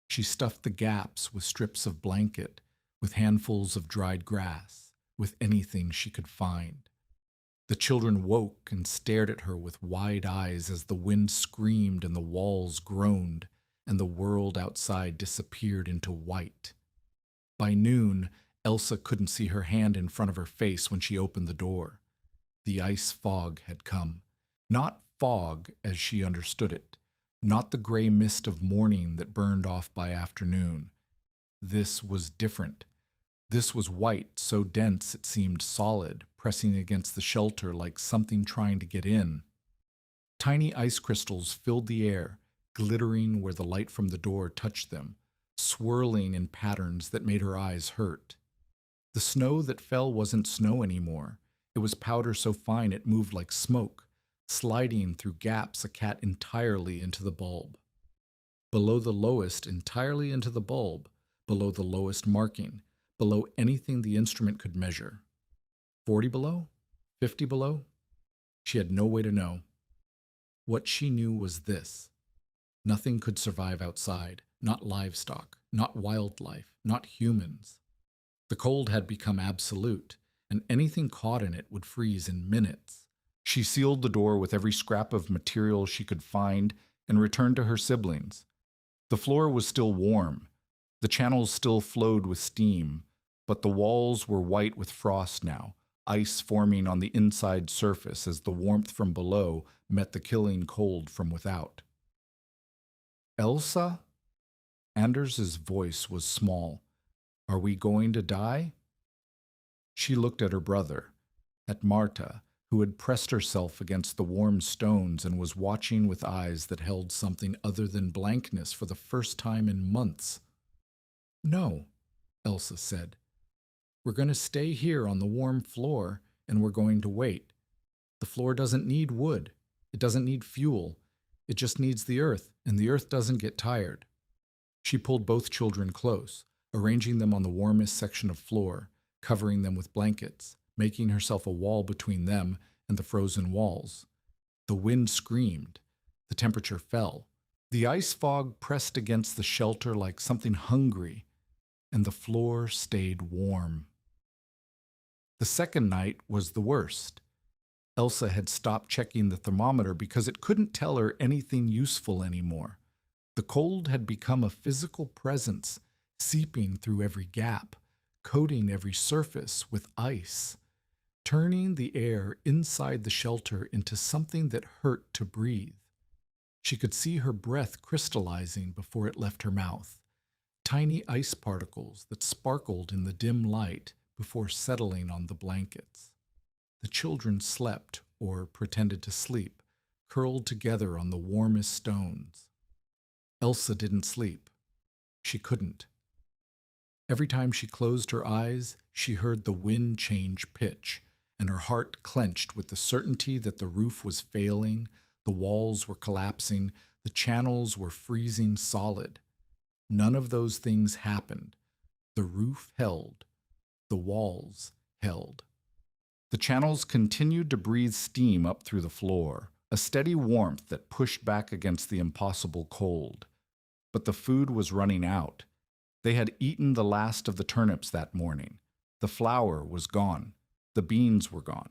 She stuffed the gaps with strips of blanket, with handfuls of dried grass, with anything she could find. The children woke and stared at her with wide eyes as the wind screamed and the walls groaned, and the world outside disappeared into white. By noon, Elsa couldn't see her hand in front of her face when she opened the door. The ice fog had come. Not fog as she understood it, not the gray mist of morning that burned off by afternoon. This was different. This was white, so dense it seemed solid, pressing against the shelter like something trying to get in. Tiny ice crystals filled the air, glittering where the light from the door touched them, swirling in patterns that made her eyes hurt. The snow that fell wasn't snow anymore. It was powder so fine it moved like smoke, sliding through gaps a cat entirely into the bulb. Below the lowest, entirely into the bulb, below the lowest marking, below anything the instrument could measure. 40 below? 50 below? She had no way to know. What she knew was this: nothing could survive outside. not livestock, not wildlife, not humans. The cold had become absolute, and anything caught in it would freeze in minutes. She sealed the door with every scrap of material she could find and returned to her siblings. The floor was still warm. The channels still flowed with steam, but the walls were white with frost now, ice forming on the inside surface as the warmth from below met the killing cold from without. Elsa? Anders's voice was small. Are we going to die? She looked at her brother, at Marta, who had pressed herself against the warm stones and was watching with eyes that held something other than blankness for the first time in months. No, Elsa said. We're going to stay here on the warm floor, and we're going to wait. The floor doesn't need wood. It doesn't need fuel. It just needs the earth, and the earth doesn't get tired. She pulled both children close, arranging them on the warmest section of floor, covering them with blankets, making herself a wall between them and the frozen walls. The wind screamed. The temperature fell. The ice fog pressed against the shelter like something hungry, and the floor stayed warm. The second night was the worst. Elsa had stopped checking the thermometer because it couldn't tell her anything useful anymore. The cold had become a physical presence, seeping through every gap, coating every surface with ice, turning the air inside the shelter into something that hurt to breathe. She could see her breath crystallizing before it left her mouth, tiny ice particles that sparkled in the dim light before settling on the blankets. The children slept, or pretended to sleep, curled together on the warmest stones. Elsa didn't sleep. She couldn't. Every time she closed her eyes, she heard the wind change pitch, and her heart clenched with the certainty that the roof was failing, the walls were collapsing, the channels were freezing solid. None of those things happened. The roof held. The walls held. The channels continued to breathe steam up through the floor, a steady warmth that pushed back against the impossible cold. But the food was running out. They had eaten the last of the turnips that morning. The flour was gone. The beans were gone.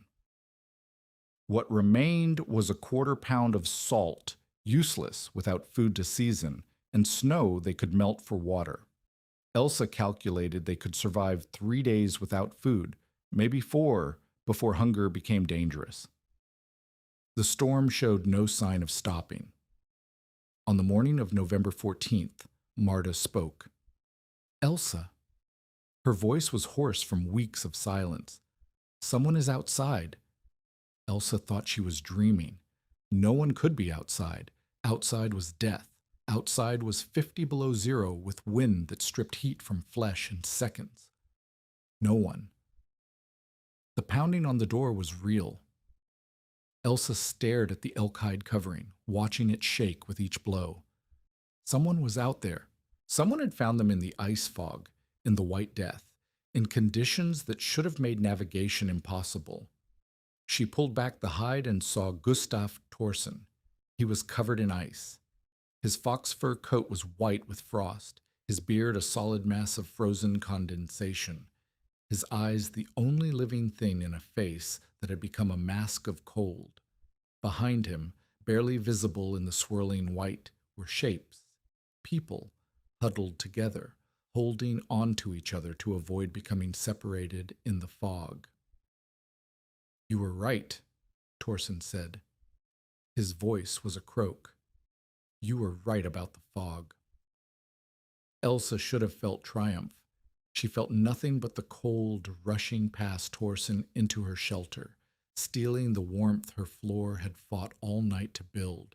What remained was a 1/4 pound of salt, useless without food to season, and snow they could melt for water. Elsa calculated they could survive 3 days without food, maybe 4, before hunger became dangerous. The storm showed no sign of stopping. On the morning of November 14th, Marta spoke. Elsa. Her voice was hoarse from weeks of silence. Someone is outside. Elsa thought she was dreaming. No one could be outside. Outside was death. Outside was 50 below zero with wind that stripped heat from flesh in seconds. No one. The pounding on the door was real. Elsa stared at the elk hide covering, watching it shake with each blow. Someone was out there. Someone had found them in the ice fog, in the white death, in conditions that should have made navigation impossible. She pulled back the hide and saw Gustav Torson. He was covered in ice. His fox fur coat was white with frost, his beard a solid mass of frozen condensation, his eyes the only living thing in a face that had become a mask of cold. Behind him, barely visible in the swirling white, were shapes, people, huddled together, holding on to each other to avoid becoming separated in the fog. You were right, Torson said. His voice was a croak. You were right about the fog. Elsa should have felt triumph. She felt nothing but the cold rushing past Torson into her shelter, stealing the warmth her floor had fought all night to build.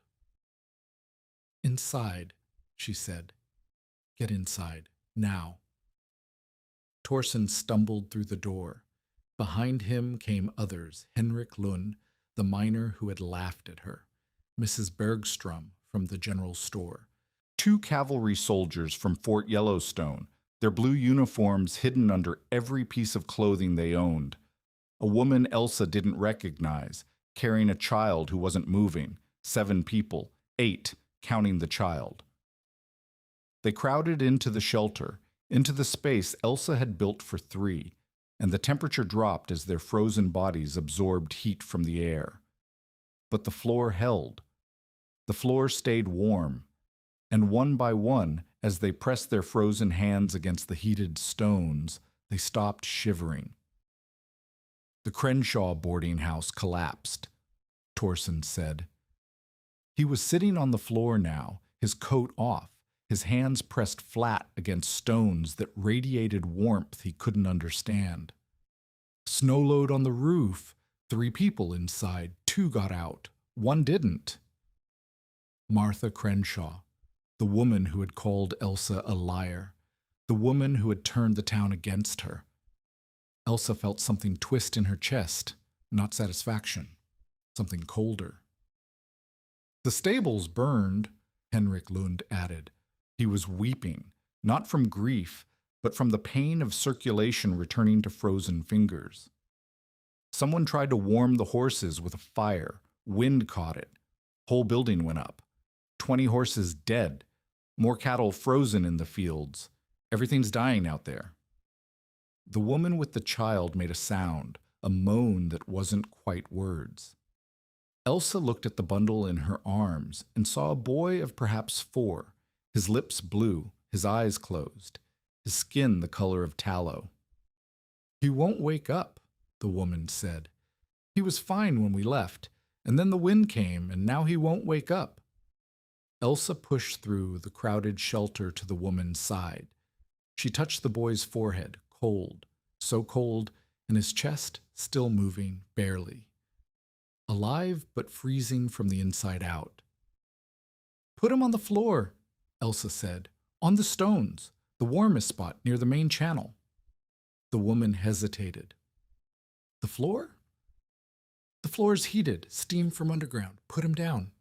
Inside, she said. Get inside, now. Torson stumbled through the door. Behind him came others, Henrik Lund, the miner who had laughed at her, Mrs. Bergstrom from the general store, 2 cavalry soldiers from Fort Yellowstone, their blue uniforms hidden under every piece of clothing they owned, a woman Elsa didn't recognize, carrying a child who wasn't moving, 7 people, 8, counting the child. They crowded into the shelter, into the space Elsa had built for three, and the temperature dropped as their frozen bodies absorbed heat from the air. But the floor held. The floor stayed warm, and one by one, as they pressed their frozen hands against the heated stones, they stopped shivering. The Crenshaw boarding house collapsed, Torson said. He was sitting on the floor now, his coat off, his hands pressed flat against stones that radiated warmth he couldn't understand. Snow load on the roof, 3 people inside, 2 got out, 1 didn't. Martha Crenshaw, the woman who had called Elsa a liar, the woman who had turned the town against her. Elsa felt something twist in her chest, not satisfaction, something colder. The stables burned, Henrik Lund added. He was weeping, not from grief, but from the pain of circulation returning to frozen fingers. Someone tried to warm the horses with a fire. Wind caught it. Whole building went up. 20 horses dead. More cattle frozen in the fields. Everything's dying out there. The woman with the child made a sound, a moan that wasn't quite words. Elsa looked at the bundle in her arms and saw a boy of perhaps 4, his lips blue, his eyes closed, his skin the color of tallow. "He won't wake up," the woman said. "He was fine when we left, and then the wind came, and now he won't wake up." Elsa pushed through the crowded shelter to the woman's side. She touched the boy's forehead, cold, so cold, and his chest still moving, barely. Alive but freezing from the inside out. "Put him on the floor," Elsa said. "On the stones, the warmest spot near the main channel." The woman hesitated. "The floor?" "The floor's heated, steam from underground. Put him down."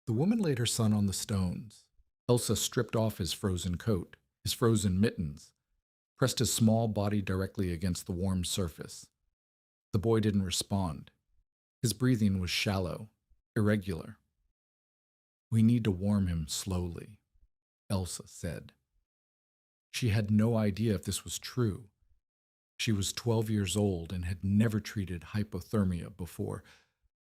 The woman laid her son on the stones. Elsa stripped off his frozen coat, his frozen mittens, pressed his small body directly against the warm surface. The boy didn't respond. His breathing was shallow, irregular. "We need to warm him slowly," Elsa said. She had no idea if this was true. She was 12 years old and had never treated hypothermia before,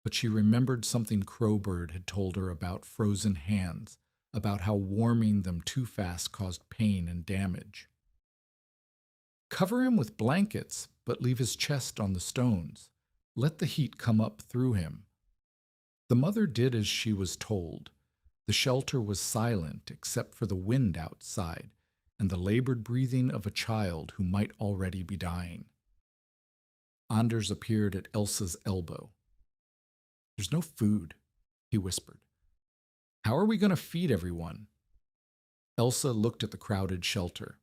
but she remembered something Crowbird had told her about frozen hands, about how warming them too fast caused pain and damage. "Cover him with blankets, but leave his chest on the stones. Let the heat come up through him." The mother did as she was told. The shelter was silent except for the wind outside and the labored breathing of a child who might already be dying. Anders appeared at Elsa's elbow. "There's no food," he whispered. "How are we going to feed everyone?" Elsa looked at the crowded shelter.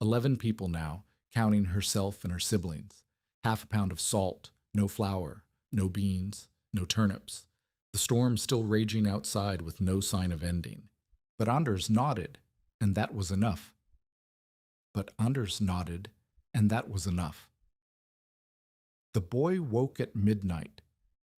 11 people now, counting herself and her siblings. Half a pound of salt, no flour, no beans, no turnips. The storm still raging outside with no sign of ending. But Anders nodded, and that was enough. The boy woke at midnight.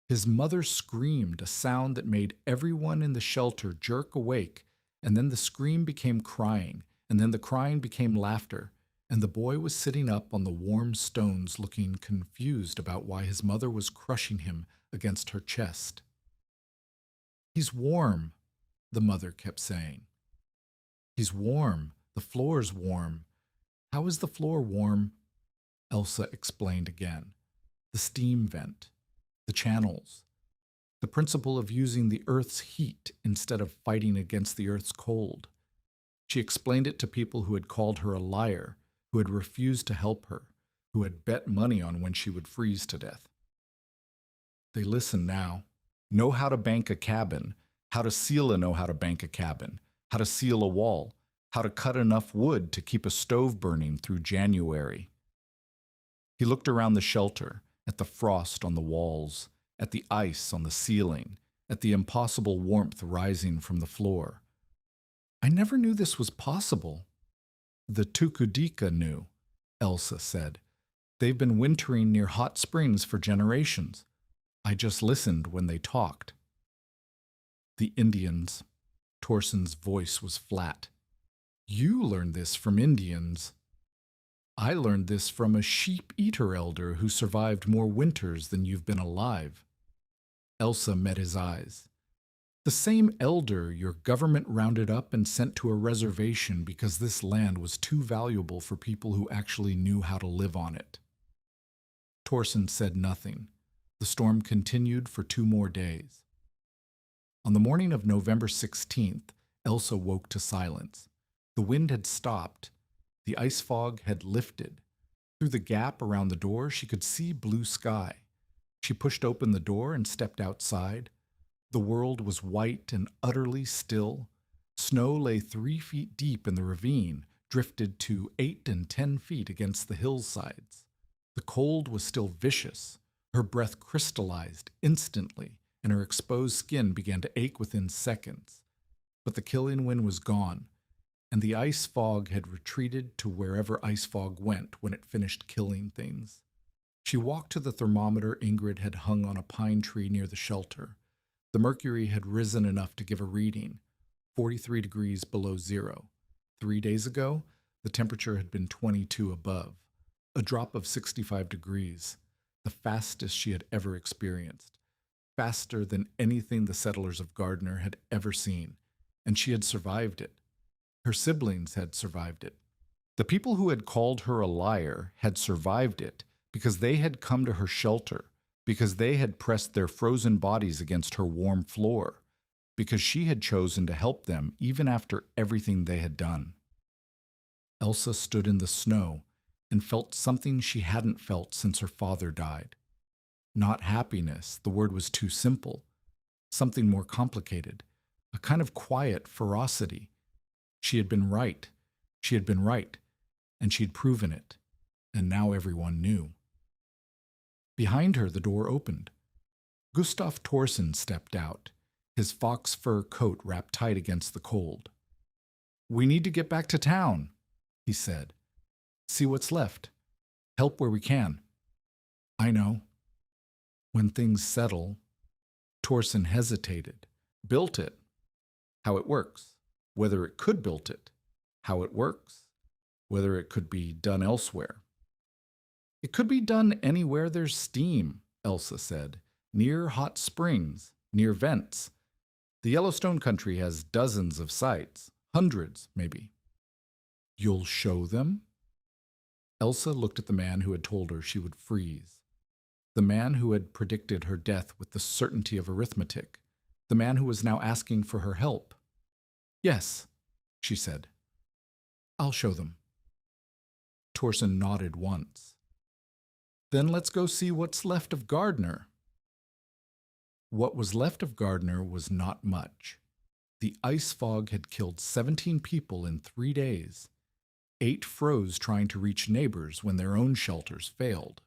His mother screamed, a sound that made everyone in the shelter jerk awake, and then the scream became crying, and then the crying became laughter, and the boy was sitting up on the warm stones looking confused about why his mother was crushing him against her chest. "He's warm," the mother kept saying. "He's warm. The floor's warm." "How is the floor warm?" Elsa explained again. "The steam vent, the channels, the principle of using the earth's heat instead of fighting against the earth's cold." She explained it to people who had called her a liar, who had refused to help her, who had bet money on when she would freeze to death. They listened now. Know how to bank a cabin, how to seal a know how to bank a cabin, how to seal a wall, how to cut enough wood to keep a stove burning through January. He looked around the shelter, at the frost on the walls, at the ice on the ceiling, at the impossible warmth rising from the floor. "I never knew this was possible." "The Tukudika knew," Elsa said. "They've been wintering near hot springs for generations. I just listened when they talked." "The Indians," Torson's voice was flat. You learned this from Indians. I learned this from a sheep-eater elder who survived more winters than you've been alive. Elsa met his eyes. The same elder your government rounded up and sent to a reservation because this land was too valuable for people who actually knew how to live on it. Torson said nothing. The storm continued for 2 more days. On the morning of November 16th, Elsa woke to silence. The wind had stopped. The ice fog had lifted. Through the gap around the door, she could see blue sky. She pushed open the door and stepped outside. The world was white and utterly still. Snow lay 3 feet deep in the ravine, drifted to 8 and 10 feet against the hillsides. The cold was still vicious. Her breath crystallized instantly, and her exposed skin began to ache within seconds. But the killing wind was gone, and the ice fog had retreated to wherever ice fog went when it finished killing things. She walked to the thermometer Ingrid had hung on a pine tree near the shelter. The mercury had risen enough to give a reading, 43 degrees below zero. 3 days ago, the temperature had been 22 above, a drop of 65 degrees, the fastest she had ever experienced, faster than anything the settlers of Gardner had ever seen, and she had survived it. Her siblings had survived it. The people who had called her a liar had survived it because they had come to her shelter, because they had pressed their frozen bodies against her warm floor, because she had chosen to help them even after everything they had done. Elsa stood in the snow and felt something she hadn't felt since her father died. Not happiness, the word was too simple. Something more complicated, a kind of quiet ferocity. She had been right. She had been right, and she had proven it, and now everyone knew. Behind her, the door opened. Gustav Torson stepped out, his fox fur coat wrapped tight against the cold. "We need to get back to town," he said. "See what's left. Help where we can." "I know." "When things settle." Torson hesitated. "Built it. How it works. Whether it could build it. How it works. Whether it could be done elsewhere." "It could be done anywhere there's steam," Elsa said. "Near hot springs, near vents. The Yellowstone country has dozens of sites, hundreds, maybe." "You'll show them?" Elsa looked at the man who had told her she would freeze. The man who had predicted her death with the certainty of arithmetic. The man who was now asking for her help. "Yes," she said. "I'll show them." Torson nodded once. "Then let's go see what's left of Gardner." What was left of Gardner was not much. The ice fog had killed 17 people in 3 days. 8 froze trying to reach neighbors when their own shelters failed.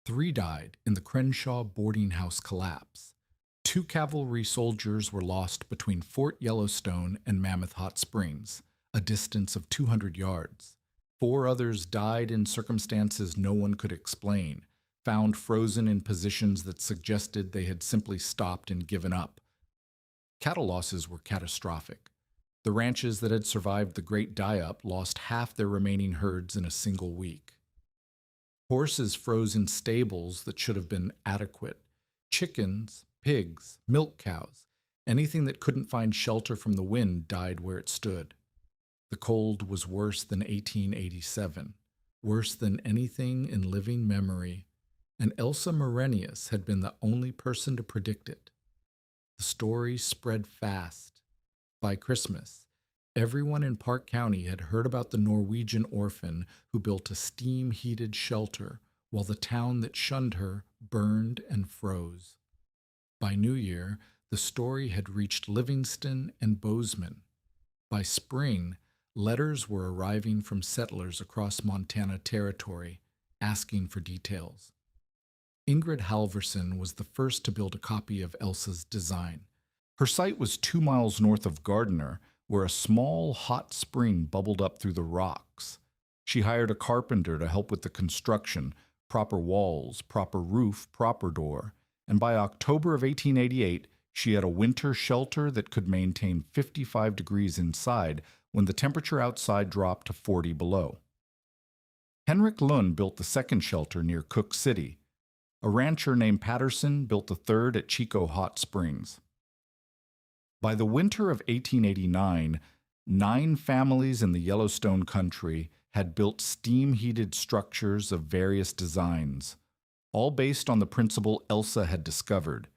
3 died in the Crenshaw boarding house collapse. 2 cavalry soldiers were lost between Fort Yellowstone and Mammoth Hot Springs, a distance of 200 yards. 4 others died in circumstances no one could explain, found frozen in positions that suggested they had simply stopped and given up. Cattle losses were catastrophic. The ranches that had survived the Great Die-Up lost half their remaining herds in a single week. Horses froze in stables that should have been adequate. Chickens, pigs, milk cows, anything that couldn't find shelter from the wind died where it stood. The cold was worse than 1887, worse than anything in living memory, and Elsa Morenius had been the only person to predict it. The story spread fast. By Christmas, everyone in Park County had heard about the Norwegian orphan who built a steam-heated shelter while the town that shunned her burned and froze. By New Year, the story had reached Livingston and Bozeman. By spring, letters were arriving from settlers across Montana Territory, asking for details. Ingrid Halverson was the first to build a copy of Elsa's design. Her site was 2 miles north of Gardner, where a small hot spring bubbled up through the rocks. She hired a carpenter to help with the construction, proper walls, proper roof, proper door, and by October of 1888, she had a winter shelter that could maintain 55 degrees inside when the temperature outside dropped to 40 below. Henrik Lund built the second shelter near Cook City. A rancher named Patterson built the third at Chico Hot Springs. By the winter of 1889, 9 families in the Yellowstone country had built steam-heated structures of various designs, all based on the principle Elsa had discovered: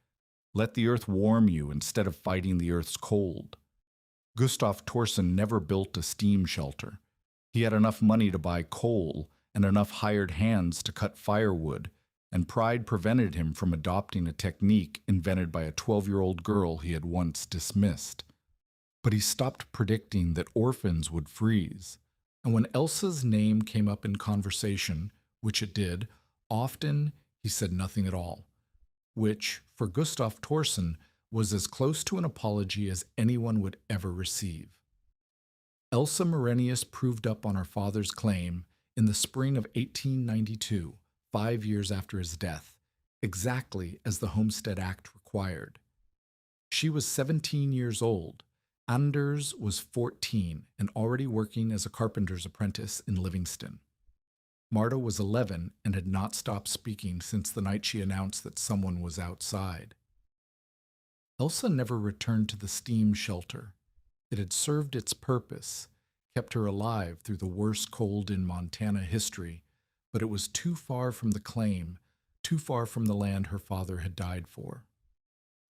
let the earth warm you instead of fighting the earth's cold. Gustav Torson never built a steam shelter. He had enough money to buy coal and enough hired hands to cut firewood, and pride prevented him from adopting a technique invented by a 12-year-old girl he had once dismissed. But he stopped predicting that orphans would freeze, and when Elsa's name came up in conversation, which it did, often he said nothing at all, which, for Gustav Torson, was as close to an apology as anyone would ever receive. Elsa Marenius proved up on her father's claim in the spring of 1892, 5 years after his death, exactly as the Homestead Act required. She was 17 years old. Anders was 14 and already working as a carpenter's apprentice in Livingston. Marta was 11 and had not stopped speaking since the night she announced that someone was outside. Elsa never returned to the steam shelter. It had served its purpose, kept her alive through the worst cold in Montana history, but it was too far from the claim, too far from the land her father had died for.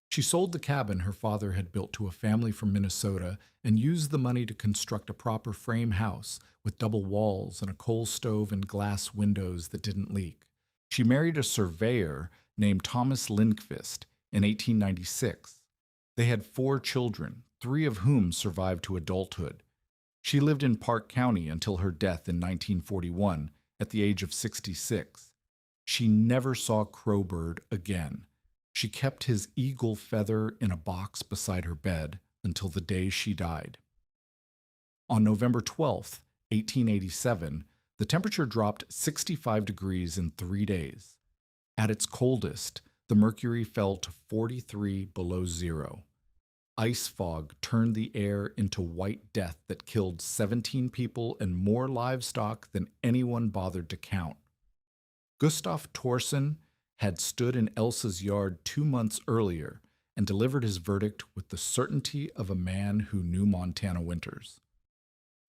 She sold the cabin her father had built to a family from Minnesota and used the money to construct a proper frame house with double walls and a coal stove and glass windows that didn't leak. She married a surveyor named Thomas Lindqvist in 1896. They had 4 children, 3 of whom survived to adulthood. She lived in Park County until her death in 1941 at the age of 66. She never saw Crowbird again. She kept his eagle feather in a box beside her bed until the day she died. On November 12, 1887, the temperature dropped 65 degrees in 3 days. At its coldest, the mercury fell to 43 below zero. Ice fog turned the air into white death that killed 17 people and more livestock than anyone bothered to count. Gustav Torson had stood in Elsa's yard 2 months earlier and delivered his verdict with the certainty of a man who knew Montana winters.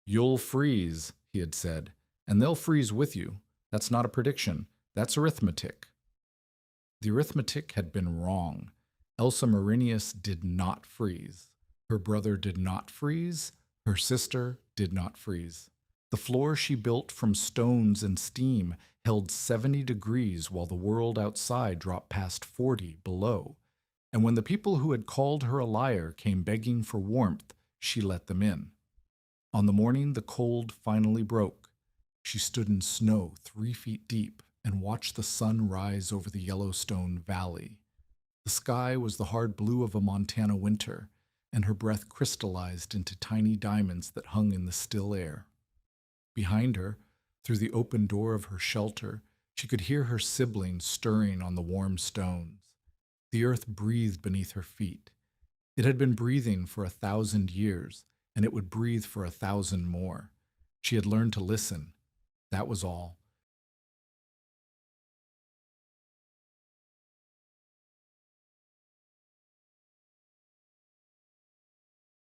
"You'll freeze," he had said, "and they'll freeze with you. That's not a prediction. That's arithmetic." The arithmetic had been wrong. Elsa Marenius did not freeze. Her brother did not freeze. Her sister did not freeze. The floor she built from stones and steam held 70 degrees while the world outside dropped past 40 below. And when the people who had called her a liar came begging for warmth, she let them in. On the morning the cold finally broke, she stood in snow 3 feet deep and watched the sun rise over the Yellowstone Valley. The sky was the hard blue of a Montana winter, and her breath crystallized into tiny diamonds that hung in the still air. Behind her, through the open door of her shelter, she could hear her siblings stirring on the warm stones. The earth breathed beneath her feet. It had been breathing for 1,000 years, and it would breathe for 1,000 more. She had learned to listen. That was all.